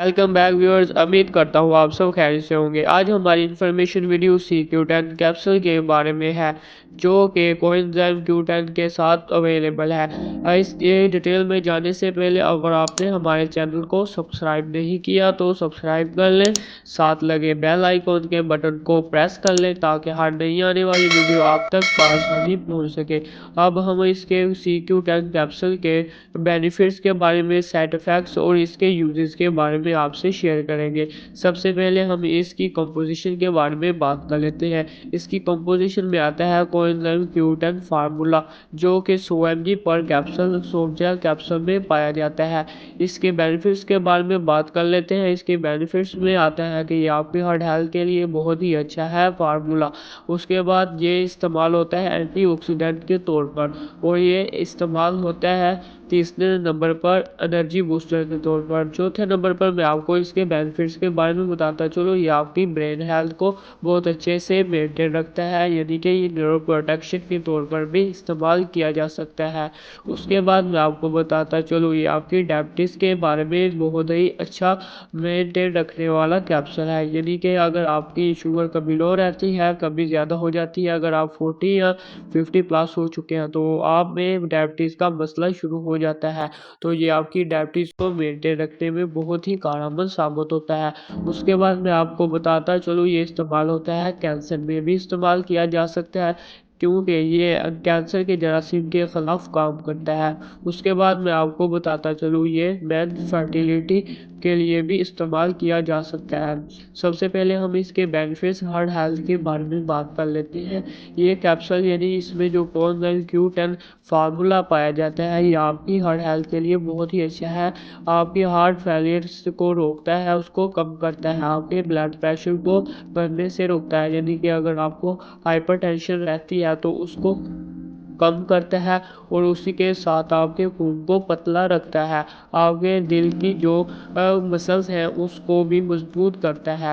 Welcome back viewers. उम्मीद करता हूँ आप सब खैरियत से होंगे। आज हमारी इन्फॉर्मेशन वीडियो CQ10 कैप्सूल के बारे में है, जो कि कोएंजाइम Q10 के साथ अवेलेबल है। ये डिटेल में जाने से पहले अगर आपने हमारे चैनल को सब्सक्राइब नहीं किया तो सब्सक्राइब कर लें, साथ लगे बेल आइकॉन के बटन को प्रेस कर लें ताकि हर नई आने वाली वीडियो आप तक आसानी पहुँच सके। अब हम इसके CQ10 कैप्सूल के बेनिफिट्स के बारे में, साइड इफ़ेक्ट्स और इसके यूजेस के बारे में आपसे शेयर करेंगे। सबसे पहले हम इसकी कंपोजिशन के बारे में बात कर लेते हैं। इसकी कंपोजिशन में आता है कोएंजाइम Q10 फार्मूला, जो कि 100 mg पर कैप्सूल सोडियम कैप्सूल में पाया जाता है। इसके बेनिफिट्स के बारे में बात कर लेते हैं। इसके बेनिफिट्स में आता है कि ये आपके हार्ट हेल्थ के लिए बहुत ही अच्छा है फार्मूला। उसके बाद ये इस्तेमाल होता है एंटीऑक्सीडेंट के तौर पर, और ये इस्तेमाल होता है तीसरे नंबर पर एनर्जी बूस्टर के तौर पर। चौथे नंबर पर मैं आपको इसके बेनिफिट्स के बारे में बताता चलूँ। ये आपकी ब्रेन हेल्थ को बहुत अच्छे से मेंटेन रखता है, यानी कि ये न्यूरो प्रोटेक्शन के तौर पर भी इस्तेमाल किया जा सकता है। उसके बाद मैं आपको बताता चलूँ, ये आपकी डायबिटीज़ के बारे में बहुत ही अच्छा मेंटेन रखने वाला कैप्सूल है। यानी कि अगर आपकी शुगर कभी लो रहती है, कभी ज़्यादा हो जाती है, अगर आप 40 या 50 प्लस हो चुके हैं तो आप में डायबिटीज़ का मसला शुरू हो जाता है, तो ये आपकी डायबिटीज़ को मेंटेन रखने में बहुत ही कारगर साबित होता है। उसके बाद मैं आपको बताता चलूँ, ये इस्तेमाल होता है कैंसर में भी इस्तेमाल किया जा सकता है, क्योंकि ये कैंसर के जरासीम के ख़िलाफ़ काम करता है। उसके बाद मैं आपको बताता चलूँ, ये मेन फर्टिलिटी के लिए भी इस्तेमाल किया जा सकता है। सबसे पहले हम इसके बेनिफिट्स हार्ट हेल्थ के बारे में बात कर लेते हैं। ये कैप्सूल, यानी इसमें जो कोएंजाइम Q10 फार्मूला पाया जाता है, ये आपकी हार्ट हेल्थ के लिए बहुत ही अच्छा है। आपके हार्ट फेलियर्स को रोकता है, उसको कम करता है, आपके ब्लड प्रेशर को बढ़ने से रोकता है, यानी कि अगर आपको हाइपरटेंशन रहती है तो उसको कम करता है, और उसी के साथ आपके खून को पतला रखता है। आपके दिल की जो मसल्स हैं उसको भी मजबूत करता है।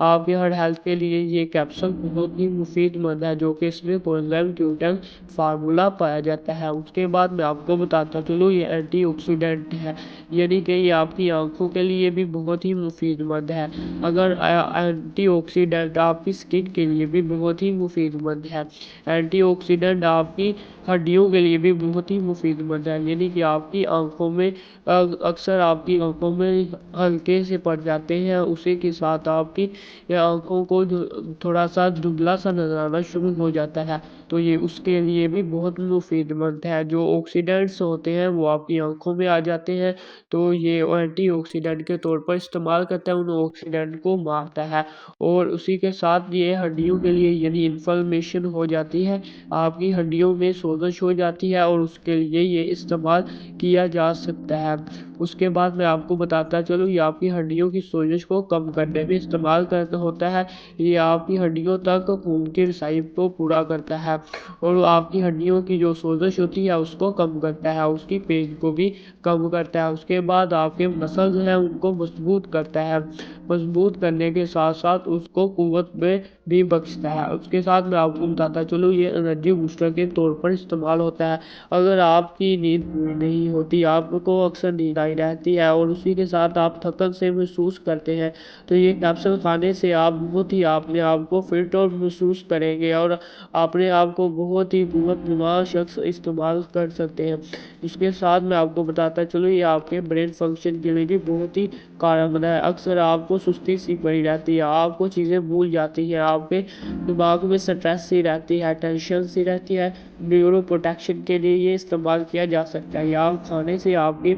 आपके हार्ट हेल्थ के लिए ये कैप्सूल बहुत ही मुफीदमंद है, जो कि इसमें कोएंजाइम Q10 फार्मूला पाया जाता है। उसके बाद मैं आपको बताता चलूँ, ये एंटीऑक्सीडेंट है, यानी कि ये आपकी आंखों के लिए भी बहुत ही मुफीदमंद है। अगर एंटीऑक्सीडेंट आपकी स्किन के लिए भी बहुत ही मुफीदमंद है। एंटीऑक्सीडेंट आपकी हड्डियों के लिए भी बहुत ही मुफीदमंद है, यानी कि आपकी आंखों में अक्सर आपकी आंखों में हल्के से पड़ जाते हैं, उसी के साथ आपकी आंखों को थोड़ा सा धुंधला सा नजर आना शुरू हो जाता है, तो ये उसके लिए भी बहुत मुफीदमंद है। जो ऑक्सीडेंट्स होते हैं वो आपकी आंखों में आ जाते हैं, तो ये एंटीऑक्सीडेंट के तौर पर इस्तेमाल करता है, उन ऑक्सीडेंट को मारता है। और उसी के साथ ये हड्डियों के लिए, यानी इन्फ्लेमेशन हो जाती है, आपकी हड्डियों में सोजश हो जाती है, और उसके लिए ये इस्तेमाल किया जा सकता है। उसके बाद मैं आपको बताता चलूँ, ये आपकी हड्डियों की सोजश को कम करने में इस्तेमाल करना होता है। ये आपकी हड्डियों तक खून की रसाई को पूरा करता है, और आपकी हड्डियों की जो सोजश होती है उसको कम करता है, उसकी पेन को भी कम करता है। उसके बाद आपके मसल्स हैं उनको मजबूत करता है, मजबूत करने के साथ साथ उसको कुव्वत में भी बख्शता है। उसके साथ मैं आपको बताता चलूँ, ये एनर्जी बूस्टर के तौर पर इस्तेमाल होता है। अगर आपकी नींद पूरी नहीं होती, आपको अक्सर नींद आई रहती है, और उसी के साथ आप थकन से महसूस करते हैं, तो ये कैप्सूल खाने से आप बहुत ही अपने आप को फिट और महसूस करेंगे, और अपने आप को बहुत ही कुव्वतनुमा शख्स इस्तेमाल कर सकते हैं। इसके साथ मैं आपको बताता चलूँ, ये आपके ब्रेन फंक्शन के लिए भी बहुत ही कारगर है। अक्सर आपको सुस्ती सी पड़ी रहती है, आपको चीज़ें भूल जाती हैं, आपके दिमाग में स्ट्रेस सी रहती है, टेंशन सी रहती है, न्यूरो प्रोटेक्शन के लिए ये इस्तेमाल किया जा सकता है। या खाने से आपके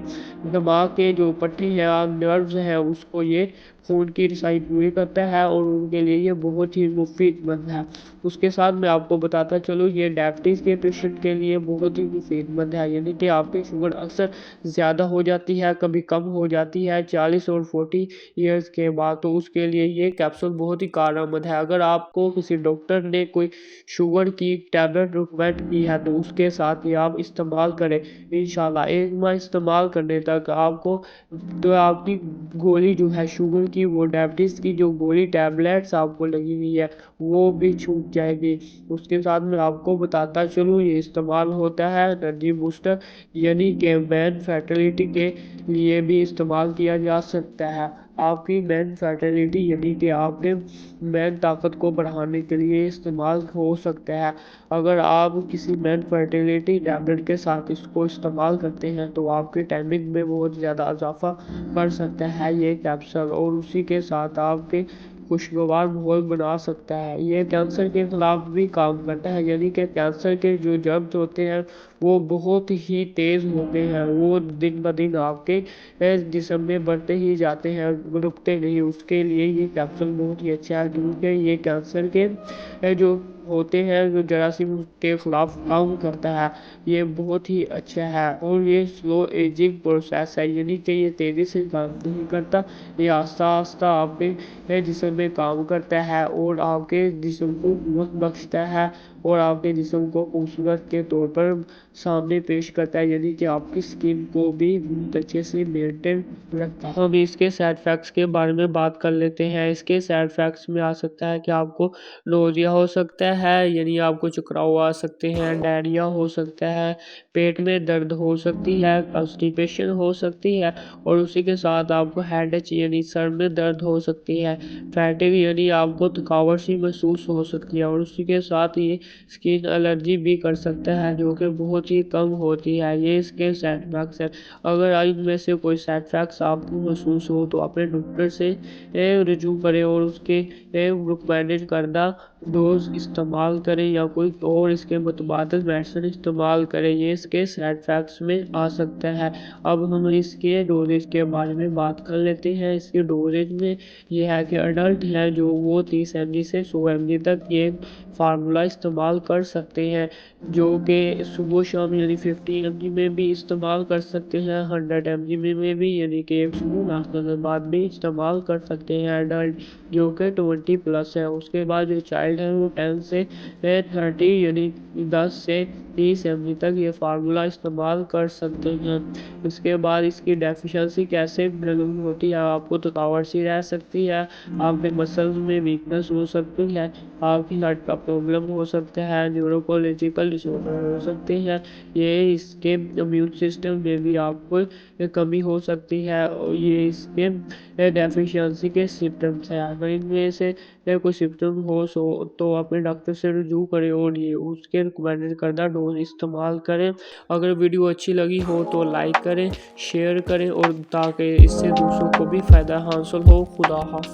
दिमाग के जो पट्टी है, नर्व्स हैं, उसको ये खून की रिसाई पूरी करता है, और उनके लिए ये बहुत ही मुफीदमंद है। उसके साथ मैं आपको बताता चलूँ, ये डायबिटीज़ के पेशेंट के लिए बहुत ही मुफीदमंद है, यानी कि आपकी शुगर अक्सर ज़्यादा हो जाती है, कभी कम हो जाती है 40 और 40 ईयर्स के बाद, तो उसके लिए ये कैप्सूल बहुत ही कारगर है। अगर आपको किसी डॉक्टर ने कोई शुगर की टैबलेट रिकमेंड की है तो उसके साथ ये आप इस्तेमाल करें। इंशाल्लाह एक माह इस्तेमाल करने तक आपको, तो आपकी गोली जो है शुगर की, वो डायबिटीज़ की जो गोली टैबलेट्स आपको लगी हुई है वो भी छूट जाएगी। उसके साथ मैं आपको बताता चलूँ, ये इस्तेमाल होता है एनर्जी बूस्टर, यानी कि मैन फर्टिलिटी के लिए भी इस्तेमाल किया जा सकता है। آپ کی مین فرٹیلیٹی یعنی کہ آپ کے مین طاقت کو بڑھانے کے لیے استعمال ہو سکتا ہے۔ اگر آپ کسی مین فرٹیلیٹی ٹیبلٹ کے ساتھ اس کو استعمال کرتے ہیں تو آپ کی ٹائمنگ میں بہت زیادہ اضافہ کر سکتا ہے یہ کیپسول، اور اسی کے ساتھ آپ کے خوشگوار ماحول بنا سکتا ہے۔ یہ کینسر کے خلاف بھی کام کرتا ہے، یعنی کہ کینسر کے جو جرمز ہوتے ہیں وہ بہت ہی تیز ہوتے ہیں، وہ دن بدن آپ کے جسم میں بڑھتے ہی جاتے ہیں، رکتے نہیں۔ اس کے لیے یہ کیپسول بہت ہی اچھا ہے، کیونکہ یہ کینسر کے جو ہوتے ہیں جو جراثیم کے خلاف کام کرتا ہے، یہ بہت ہی اچھا ہے۔ اور یہ سلو ایجنگ پروسیس ہے، یعنی کہ یہ تیزی سے کام نہیں کرتا، یہ آہستہ آہستہ آپ کے جسم میں کام کرتا ہے اور آپ کے جسم کو قوت بخشتا ہے اور آپ کے جسم کو خوبصورت کے طور پر سامنے پیش کرتا ہے، یعنی کہ آپ کی سکن کو بھی بہت اچھے سے مینٹین رکھتا ہے۔ ہم اس کے سائڈ افیکٹس کے بارے میں بات کر لیتے ہیں۔ اس کے سائڈ افیکٹس میں آ سکتا ہے کہ آپ کو نوزیا ہو سکتا ہے، یعنی آپ کو چکراؤ آ سکتے ہیں، ڈائریا ہو سکتا ہے، پیٹ میں درد ہو سکتی ہے، کانسٹیپیشن ہو سکتی ہے، اور اسی کے ساتھ آپ کو ہیڈ ایچ یعنی سر میں درد ہو سکتی ہے، فیٹنگ یعنی آپ کو تھکاوٹ سی محسوس ہو سکتی ہے، اور اسی کے ساتھ یہ اسکن الرجی بھی کر سکتا ہے جو کہ بہت ہی کم ہوتی ہے۔ یہ اس کے سائڈ افیکٹس ہیں۔ اگر ان میں سے کوئی سائڈ افیکٹس آپ کو محسوس ہو تو اپنے ڈاکٹر سے رجوع کریں اور اس کے ریکمینڈڈ کردہ ڈوز استعمال کریں یا کوئی اور اس کے متبادل میڈیسن استعمال کریں، یہ اس کے سائڈ افیکٹس میں آ سکتا ہے۔ اب ہم اس کے ڈوزیج کے بارے میں بات کر لیتے ہیں۔ اس کے ڈوزیج میں یہ ہے کہ اڈلٹ ہیں جو وہ 30 mg سے 100 mg تک یہ فارمولہ استعمال کر سکتے ہیں، جو کہ صبح شام یعنی 50 mg میں بھی استعمال کر سکتے ہیں، 100 mg میں بھی، یعنی کہ صبح ناشتے کے بعد بھی استعمال کر سکتے ہیں ایڈلٹ جو کہ 20+ ہے۔ اس کے بعد جو چائلڈ ہے وہ 10 سے 30 یعنی 10 سے 30 mg تک یہ فارمولہ استعمال کر سکتے ہیں۔ اس کے بعد اس کی ڈیفیشنسی کیسے ہوتی ہے، آپ کو تھکاوٹ سی رہ سکتی ہے، آپ کے مسلز میں ویکنس ہو سکتی ہے، آپ کی ہارٹ کا پرابلم ہو سکتا ہے، نیورولوجیکل ڈس آرڈر ہو سکتے ہیں، یہ اس کے امیون سسٹم میں بھی آپ کو کمی ہو سکتی ہے، اور یہ اس کے ڈیفیشنسی کے سمپٹمس ہیں۔ اگر ان میں سے کوئی سمپٹم ہو تو اپنے ڈاکٹر سے رجوع کریں اور یہ اس کے ریکمینڈڈ کردہ ڈوز استعمال کریں۔ اگر ویڈیو اچھی لگی ہو تو لائک کریں، شیئر کریں، اور تاکہ اس سے دوسروں کو بھی فائدہ حاصل ہو۔ خدا حافظ۔